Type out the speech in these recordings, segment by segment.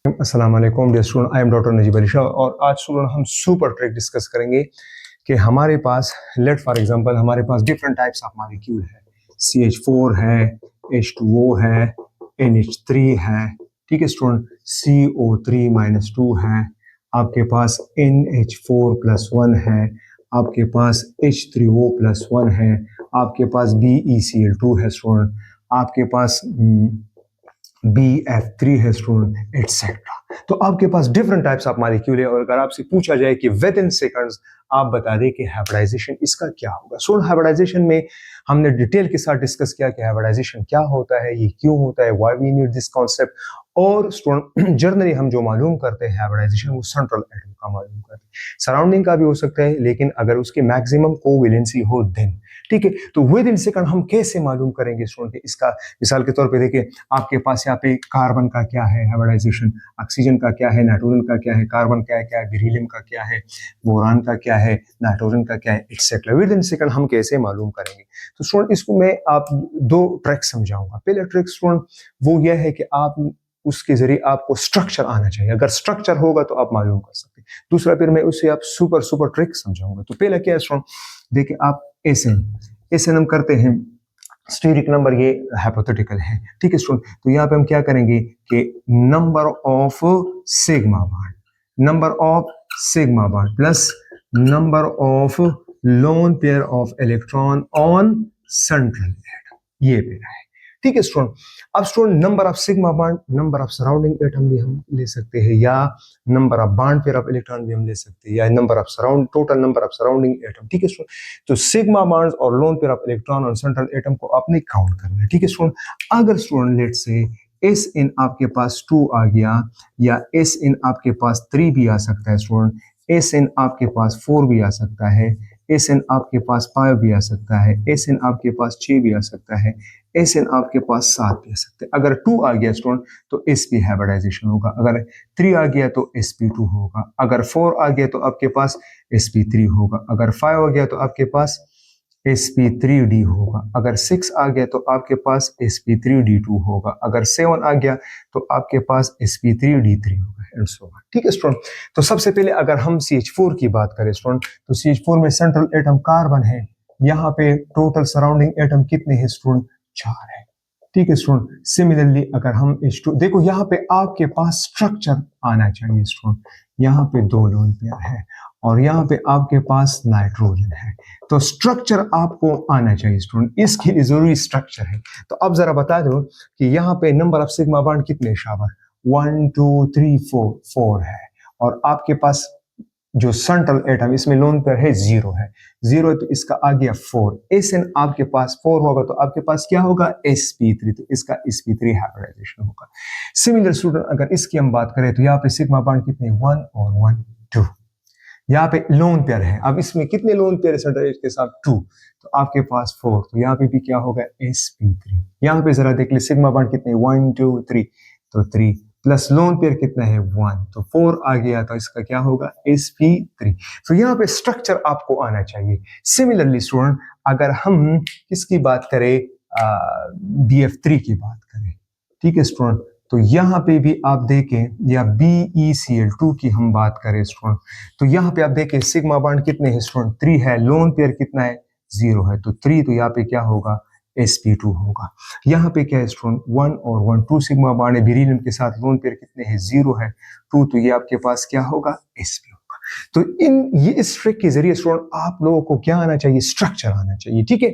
अस्सलाम वालेकुम dear student, I am doctor Najeeb Ali Shah और आज स्टूडेंट हम सुपर ट्रिक डिस्कस करेंगे कि हमारे पास लेट फॉर एग्जांपल हमारे पास डिफरेंट टाइप्स ऑफ मॉलिक्यूल है। CH4 है, H2O है, NH3 है, ठीक है स्टूडेंट, CO3-2 है, आपके पास NH4+1 है, आपके पास H3O+1 है, आपके पास BeCl2 है स्टूडेंट, आपके पास BF3 है स्टूडेंट, एटसेट्रा। तो आपके पास डिफरेंट टाइप्स ऑफ मॉलिक्यूल है और अगर आपसे पूछा जाए कि विद इन सेकंड्स आप बता दें कि हाइब्रिडाइजेशन इसका क्या होगा। स्टूडेंट हाइब्रिडाइजेशन में हमने डिटेल के साथ डिस्कस किया कि हाइब्रिडाइजेशन क्या होता है, ये क्यों होता है, why we need this concept. और स्टूडेंट जनरली हम जो मालूम करते हैं हाइब्रिडाइजेशन वो सेंट्रल एटम का मालूम करते हैं, सराउंडिंग का भी हो सकता है, लेकिन अगर उसकी मैक्सिमम कोवैलेंसी हो देन, ठीक है। तो विद इन सेकंड हम कैसे मालूम करेंगे स्टूडेंट इसका। मिसाल के तौर पे देखिए, आपके पास यहाँ पे कार्बन का क्या है हाइब्रिडाइजेशन, ऑक्सीजन का क्या है, नाइट्रोजन का क्या है, कार्बन का क्या है, बेरिलियम का क्या है, बोरान का क्या है, नाइट्रोजन का क्या है, एक्सेट्रा। विद इन सेकंड हम कैसे मालूम करेंगे। तो स्टूडेंट इसको मैं आप दो ट्रिक समझाऊंगा। पहला ट्रिक स्टूडेंट वो यह है कि आप उसके जरिए आपको स्ट्रक्चर आना चाहिए, अगर स्ट्रक्चर होगा तो आप मालूम कर सकते हैं। दूसरा फिर मैं उससे आप सुपर सुपर ट्रिक समझाऊंगा। तो पहला क्या है स्टूडेंट, देखिए आप एसएन हम करते हैं, स्टेरिक नंबर ये हाइपोथेटिकल है, ठीक है स्टूडेंट। तो यहाँ पे हम क्या करेंगे कि number of sigma bond plus number of lone pair of electron on central atom, ये पेयर है, ठीक है स्टूडेंट। अब student number of sigma bond, number of surrounding atom भी हम ले सकते हैं, या number of bond pair of electron भी हम ले सकते हैं, या number of total number of surrounding atom, ठीक है स्टूडेंट। तो सिग्मा बॉन्ड्स और लोन पेयर ऑफ इलेक्ट्रॉन और सेंट्रल एटम को आपने काउंट करना है, ठीक है स्टूडेंट। अगर स्टूडेंट लेट से एस इन आपके पास 2 आ गया, या एस इन आपके पास 3 भी आ सकता है स्टूडेंट, एस इन आपके पास 4 भी आ सकता है, एस एन आपके पास 5 भी आ सकता है, एस एन आपके पास 6 भी आ सकता है, एस एन आपके पास 7 भी आ सकते हैं। अगर 2 आ गया स्टूडेंट तो sp हाइब्रिडाइजेशन होगा, अगर 3 आ गया तो sp2 होगा, अगर 4 आ गया तो आपके पास sp3 होगा, अगर 5 आ गया तो आपके पास sp3d होगा, अगर 6 आ गया तो आपके पास sp3d2 होगा, अगर 7 आ गया तो आपके पास sp3d3 होगा, एंड सो ऑन, ठीक है स्टूडेंट। तो सबसे पहले अगर हम CH4 की बात करें स्टूडेंट, तो CH4 में सेंट्रल एटम कार्बन है, यहाँ पे टोटल सराउंडिंग एटम कितने हैं स्टूडेंट, 4 है, ठीक है स्टूडेंट। सिमिलरली अगर हम H2, देखो यहाँ पे आपके पास स्ट्रक्चर आना चाहिए स्टूडेंट, यहाँ पे 2 लोन पेयर है और यहाँ पे आपके पास नाइट्रोजन है, तो स्ट्रक्चर आपको आना चाहिए स्टूडेंट, इसके लिए जरूरी स्ट्रक्चर है। तो अब जरा बता दो कि यहाँ पे नंबर ऑफ सिग्मा बॉन्ड कितने शाबाश, 1 2 3 4 है, और आपके पास जो सेंट्रल एटम इसमें लोन पेयर है 0 है, 0 है तो इसका आ गया 4, एस एन आपके पास 4 होगा तो आपके पास क्या होगा, sp3, तो इसका sp3 हाइब्रिडाइजेशन होगा। सिमिलर स्टूडेंट अगर इसकी हम बात करें तो यहाँ पे सिग्मा बॉन्ड कितने, 1 और 1 2, यहाँ पे लोन पेयर है, अब इसमें कितने लोन पेयर है सेंट्रल एटम के साथ, 2, तो आपके पास 4, तो यहाँ पे भी क्या होगा, sp3। यहाँ पे जरा देख ले सिग्मा बॉन्ड कितने, 1 2 3, तो 3 प्लस लोन पेयर कितना है, 1, तो 4 आ गया, तो इसका क्या होगा, sp3। तो यहाँ पे स्ट्रक्चर आपको आना चाहिए। सिमिलरली स्टूडेंट अगर हम किसकी बात करें, BF3 की बात करें, ठीक है स्टूडेंट, तो यहाँ पे भी आप देखें, या BeCl2 की हम बात करें स्टूडेंट, तो यहाँ पे आप देखें सिग्मा बॉन्ड कितने हैं स्टूडेंट, 3 है, लोन पेयर कितना है, 0 है, तो 3, तो यहाँ पे क्या होगा, sp2 होगा। यहाँ पे क्या है स्टूडेंट, 1 और 1 2 सिग्मा बॉन्ड है, बेरिलियम के साथ लोन पेयर कितने हैं, 0 है, 2, तो ये आपके पास क्या होगा, sp होगा। तो ये इस ट्रिक के जरिए स्टूडेंट आप लोगों को क्या आना चाहिए, स्ट्रक्चर आना चाहिए, ठीक है।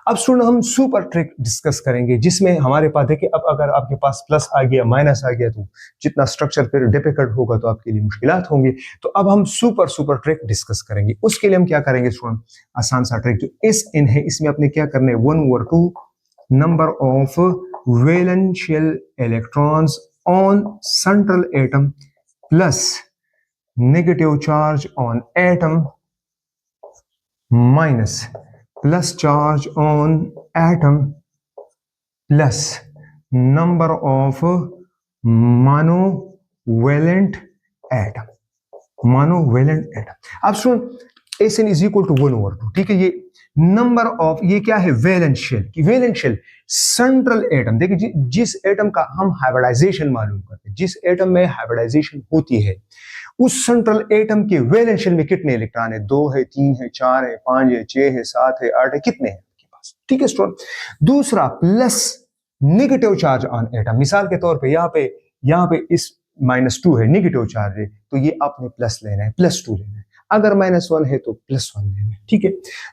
अब स्टूडेंट हम सुपर ट्रिक डिस्कस करेंगे जिसमें हमारे पास देखिए, अब अगर आपके पास प्लस आ गया, माइनस आ गया, तो जितना स्ट्रक्चर फिर डिफिकल्ट होगा तो आपके लिए मुश्किलात होंगे। तो अब हम सुपर सुपर ट्रिक डिस्कस करेंगे। उसके लिए हम क्या करेंगे स्टूडेंट, आसान सा ट्रिक, जो एस एन है इसमें अपने क्या करना है, 1/2 number of वैलेंशियल electrons on central atom plus negative charge on atom minus plus charge on atom plus number of monovalent atom, अब सुन S N is equal to 1/2। ठीक है, ये नंबर ऑफ, ये क्या है, वैलेंस शेल की, वैलेंस शेल सेंट्रल एटम। देखिए जिस एटम का हम हाइब्रिडाइजेशन मालूम करते हैं, जिस एटम में हाइब्रिडाइजेशन होती है, उस सेंट्रल एटम के वैलेंस शेल में कितने इलेक्ट्रॉन है, 2 है, 3 है, 4 है, 5 है, 6 है, 7 है, 8 है, कितने हैं आपके पास। ठीक है स्टूडेंट, दूसरा plus negative charge on atom. मिसाल के तौर पे यहाँ पे इस -2 है, नेगेटिव चार्ज है, तो ये आपने प्लस लेना है, +2 लेना है। अगर -1 है तो +1 लेना है। ठीक है,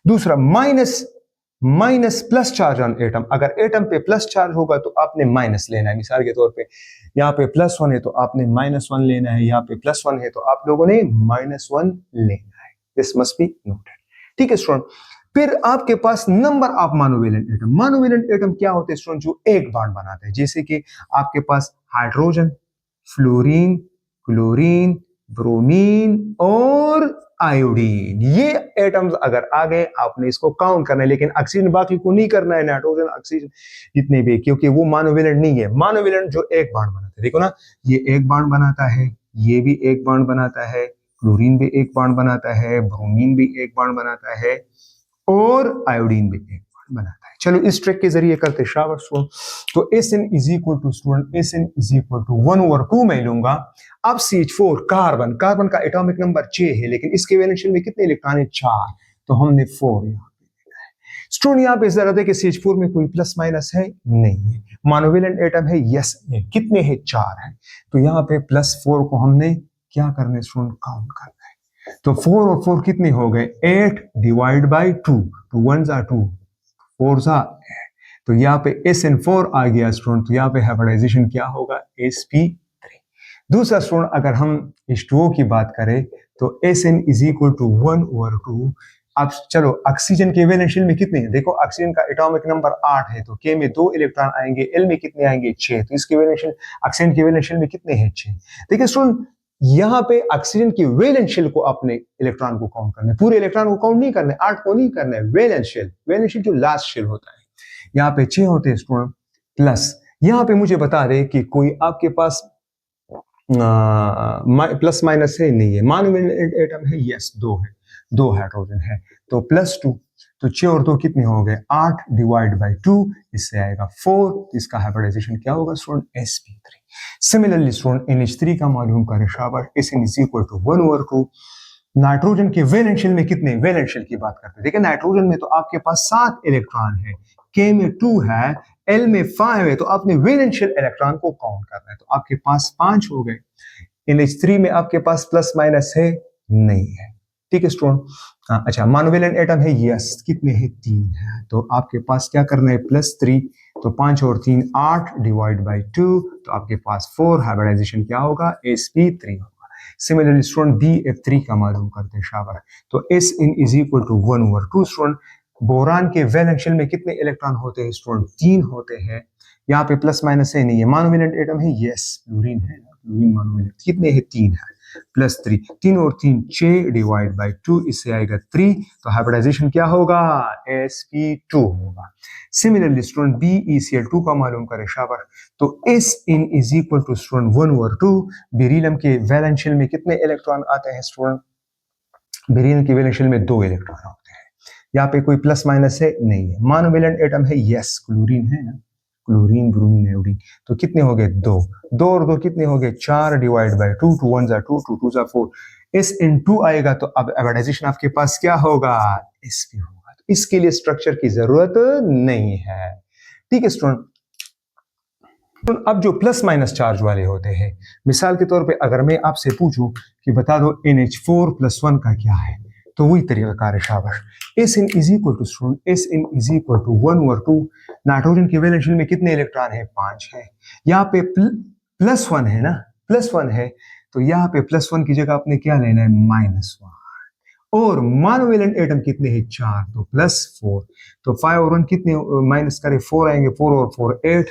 दूसरा minus plus charge on atom. अगर एटम पे प्लस चार्ज होगा तो आपने माइनस लेना है। मिसाल के तौर पे यहाँ पे +1 है तो आपने -1 लेना है, यहाँ पे +1 है तो आप लोगों ने -1 लेना है। This must be noted. ठीक है स्टूडेंट, फिर आपके पास number of monovalent atom. Monovalent atom क्या होते हैं स्टूडेंट, जो एक बॉन्ड बनाते हैं, जैसे कि आपके पास हाइड्रोजन, फ्लोरीन, क्लोरीन, ब्रोमीन और आयोडीन। ये एटम्स अगर आ गए आपने इसको काउंट करना है, लेकिन ऑक्सीजन बाकी को नहीं करना है, नाइट्रोजन, ऑक्सीजन जितने भी, क्योंकि वो मोनोवेलेंट नहीं है। मोनोवेलेंट जो एक बॉन्ड बनाता है, देखो ना, ये एक बॉन्ड बनाता है, ये भी एक बॉन्ड बनाता है, क्लोरीन भी एक बॉन्ड बनाता है, ब्रोमीन भी एक बॉन्ड बनाता है और आयोडीन भी एक बॉन्ड बनाता है। चलो इस ट्रिक के जरिए करते शाबाश। तो Sn is equal to student, Sn is equal to 1/2 मैं लूंगा। अब CH4 कार्बन, कार्बन का एटॉमिक नंबर 6 है, लेकिन इसके वैलेंस शेल में कितने इलेक्ट्रॉन है, 4, तो हमने 4 यहाँ पे स्टूडेंट। यहाँ पे जरूरत है कि CH4 में कोई प्लस माइनस है, नहीं है। मोनोवेलेंट एटम है, यस है, कितने हैं, 4 है, तो यहाँ पे +4 को हमने क्या करना है स्टूडेंट, काउंट करना है। तो 4 और 4 कितने हो गए, 8 डिवाइड बाई 2, 2 1 जा 2, 4 जा 8, तो यहाँ पे SN4 आ गया स्टूडेंट। तो यहाँ पे हाइब्रिडाइजेशन क्या होगा, sp3। दूसरा स्टूडेंट, अगर हम H2O की बात करें तो Sn इज इक्वल टू 1/2। अब चलो ऑक्सीजन के वैलेंस शेल में कितने हैं, देखो ऑक्सीजन का एटॉमिक नंबर 8 है, तो K में 2 इलेक्ट्रॉन आएंगे, L में कितने आएंगे, 6, तो इसके वैलेंस शेल, ऑक्सीजन के वैलेंस शेल में कितने हैं, 6। देखिए स्टूडेंट, यहाँ पे ऑक्सीजन की वैलेंस शेल को अपने इलेक्ट्रॉन को काउंट करना है, पूरे इलेक्ट्रॉन को काउंट नहीं करना है, 8 को नहीं करना है, वैलेंस शेल, वैलेंस शेल जो लास्ट शेल होता है, यहाँ पे 6 होते हैं स्टूडेंट। प्लस यहाँ पे मुझे बता दे कि कोई आपके पास प्लस माइनस है, नहीं है। मोनोवेलेंट एटम है, यस, 2 है, 2 हाइड्रोजन है, तो +2, तो 6 और 2 कितने हो गए, 8 डिवाइड बाई 2, इससे आएगा 4, इसका हाइब्रिडाइजेशन क्या होगा student, sp3। Similarly student NH3 का मालूम करें शाबाश, Sn is equal to 1/2। Nitrogen के वैलेंस शेल में कितने, वैलेंस शेल की बात करते हैं, देखिए नाइट्रोजन में तो आपके पास 7 इलेक्ट्रॉन है, K में 2 है, L में 5 है, तो आपने वैलेंस शेल इलेक्ट्रॉन को काउंट करना है, तो आपके पास 5 हो गए। NH3 में आपके पास प्लस माइनस है, नहीं है। ठीक है स्टूडेंट, अच्छा मोनोवेलेंट एटम है, यस, कितने हैं, 3 है, तो आपके पास क्या करना है, +3, तो 5 और 3 8 डिवाइड बाई 2, तो आपके पास 4, हाइब्रिडाइजेशन क्या होगा, sp3 होगा। सिमिलरली स्टूडेंट BF3 का मालूम करते हैं शाबाश, तो Sn is equal to 1/2 student. Boron के वैलेंस शेल में कितने इलेक्ट्रॉन होते हैं स्टूडेंट, 3 होते हैं, यहाँ पे प्लस माइनस है, नहीं है। मोनोवेलेंट एटम है, यस, फ्लोरीन है, फ्लोरीन मोनोवेलेंट, कितने हैं, 3 है, +3, 3 और 3 6 डिवाइड बाई 2, इससे आएगा 3, तो हाइब्रिडाइजेशन क्या होगा, sp2 होगा। सिमिलरली स्टूडेंट BeCl2 का मालूम करें शाबाश, तो Sn is equal to student 1/2। Beryllium के वैलेंस शेल में कितने इलेक्ट्रॉन आते हैं स्टूडेंट, बेरिलियम के वैलेंस शेल में 2 इलेक्ट्रॉन होते हैं, यहाँ पे कोई प्लस माइनस है, नहीं है। मोनोवेलेंट एटम है, यस, क्लोरीन है ना, क्लोरीन, ब्रोमीन, आयोडीन, तो कितने हो गए, 2, 2 और 2 कितने हो गए, 4 डिवाइड बाई 2, 2 1 जा 2, 2 2 जा 4, Sn2 आएगा, तो अब हाइब्रिडाइजेशन आपके पास क्या होगा, sp होगा। तो इसके लिए स्ट्रक्चर की जरूरत नहीं है। ठीक है स्टूडेंट, अब जो प्लस माइनस चार्ज वाले होते हैं, मिसाल के तौर पे अगर मैं आपसे पूछूं कि बता दो NH4+1 का क्या है, तो वही तरीका कार है शाबाश। Sn is equal to student, Sn is equal to 1/2। Nitrogen के वैलेंस शेल में कितने इलेक्ट्रॉन है, 5 है, यहाँ पे +1 है ना, +1 है, तो यहाँ पे +1 की जगह आपने क्या लेना है, -1, और मोनोवेलेंट एटम कितने हैं, 4, तो +4, तो 5 और 1 कितने माइनस करें, 4 आएंगे, 4 और 4 8,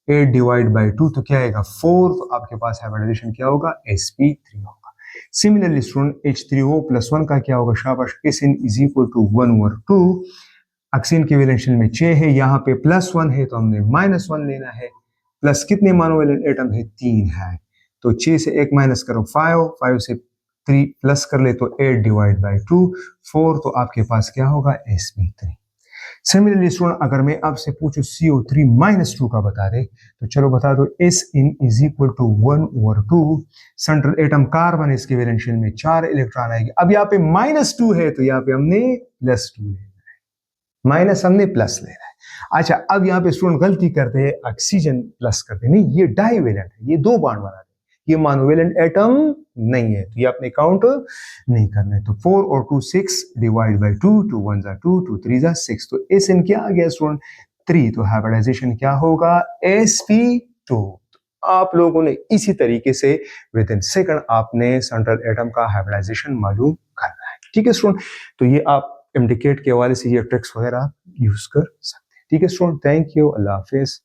8 डिवाइड बाई 2, तो क्या आएगा, 4, तो आपके पास हाइब्रिडाइजेशन क्या होगा, sp3 होगा। सिमिलरली स्टूडेंट H3O+1 का क्या होगा शाबाश, Sn is equal to 1/2। Oxygen के वैलेंस शेल में 6 है, यहाँ पे +1 है, तो हमने -1 लेना है, प्लस कितने मोनोवेलेंट एटम है, 3 है, तो 6 से 1 माइनस करो 5, 5 से 3 प्लस कर ले तो 8 डिवाइड बाई 2 4, तो आपके पास क्या होगा sp3। सिमिलरली स्टूडेंट अगर मैं आपसे पूछूं CO3 माइनस 2 का बता दे तो चलो बता दो Sin is equal to 1/2 central atom carbon, इसके वैलेंशियल में 4 इलेक्ट्रॉन आएंगे। अब यहाँ पे -2 है तो यहाँ पे हमने +2 लेना है, माइनस हमने प्लस लेना है। अच्छा अब यहाँ पे स्टूडेंट गलती करते हैं, ऑक्सीजन प्लस करते हैं, नहीं ये डाईवेलेंट है, ये 2 बॉन्ड बनाते हैं, ये मोनोवेलेंट एटम नहीं है तो ये आपने काउंट नहीं करना है। तो 4 और 2 6 डिवाइड बाई 2, 2 1 2, 2 3 6, तो SN क्या आ गया स्टूडेंट 3, तो हाइब्रिडाइजेशन क्या होगा sp2। आप लोगों ने इसी तरीके से विद इन सेकंड आपने सेंट्रल एटम का हाइब्रिडाइजेशन मालूम करना है। ठीक है स्टूडेंट, तो ये आप इंडिकेट के हवाले से ये ट्रिक्स वगैरह यूज कर सकते हैं। ठीक है student, thank you, Allah Hafiz.